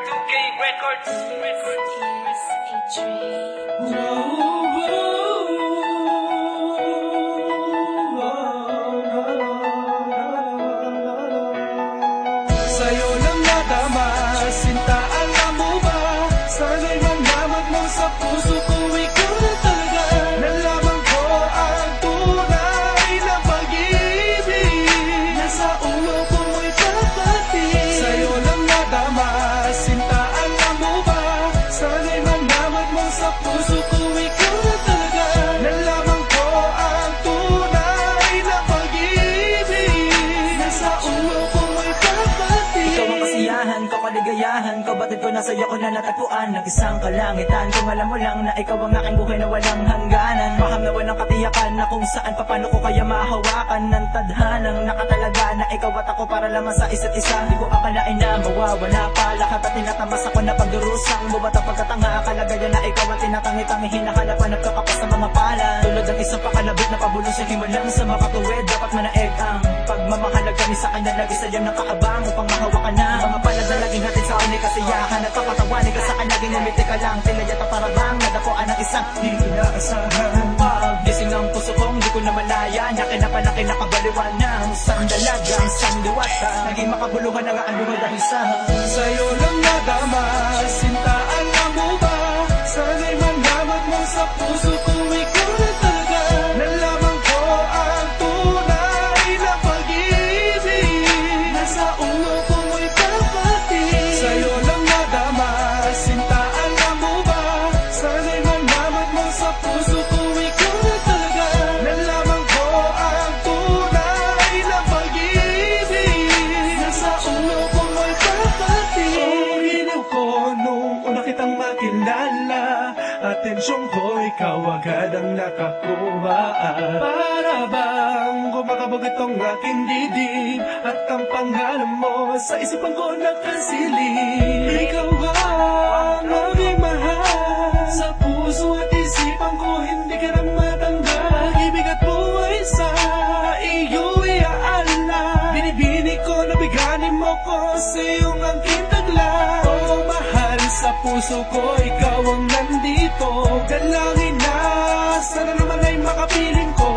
2K Records. Sa'yo lang nadama, sinta, alam mo ba? Sana'y manamag mo sa puso ko, ikaw na talaga. Nalaman ko ang tunay na pag-ibig, nasa ulo ko mo'y kapatid. Sa'yo lang nadama, sinta, alam mo ba? Sana'y manamag mo sa puso ko, ikaw na talaga. Nalaman ko ang tunay na pag-ibig, nasa ulo ko mo'y kapatid. Ikaw ang kasiyahan ko, kaligayahan ko, batid ko na sa'yo ko na natagpuan ng isang kalangitan. Kung alam mo lang na ikaw ang aking buhay na walang hangganan, maham na walang katiyakan na kung saan paano ko kaya mahawakan ng tadhanang nakatalaga na ikaw at ako para lamang sa isa't isa. Di ko akalain na mawawala pa lahat at tinatamas ako na pagdurusang bubat ang pagkatanga. Kalagayan na ikaw at tinatangi-tangi, hinahalapan at kakapas ng mga pala. Tulad ng isang pakalabot na pabulong sa himalang sa makatuwid, dapat manaeg ang pagmamahalag kami sa kanya. Lagi sa iyong nakaabang upang mahawakan na mga palad na laging hatid sa akin kasiyahan. Nagpapatawanig ka sa akin, laging umiti ka lang, tinayata para bang nadapuan ng isang Di inaasahan. paggising ng puso kong di ko na malaya, nakinapalaki nakabaliwan ng sandalagang sandiwata. Naging makabuluhan ang aking buhay dahil sa Sa'yo lang nadama, sinta, alam mo ba? Sana'y manamag mo sa puso ko, ikaw na talaga. Nalaman ko ang tunay na pag-ibig, nasa ulo ko mo'y kapatid. Sa'yo lang nadama, sinta, alam mo ba? Sana'y manamag mo sa puso ko, ikaw na talaga. Nalaman ko ang tunay na pag-ibig, nasa ulo ko mo'y kapatid. Oh, ginaw ko nung una kitang makilala, atensyon ko ikaw agad ang nakakuha. Para bang gumakabog itong aking dibdib, at ang pangalan mo sa isipan ko nakasilip. Ikaw ang aming mahal, sa puso at isipan ko hindi ka na matanggal. Pag-ibig at buhay sa iyo iaala, binibini ko na biganin mo ko sa iyong angking tagla. Oh mahal, sa puso ko ikaw ang nandito, dalangin na sana naman ay makapiling ko.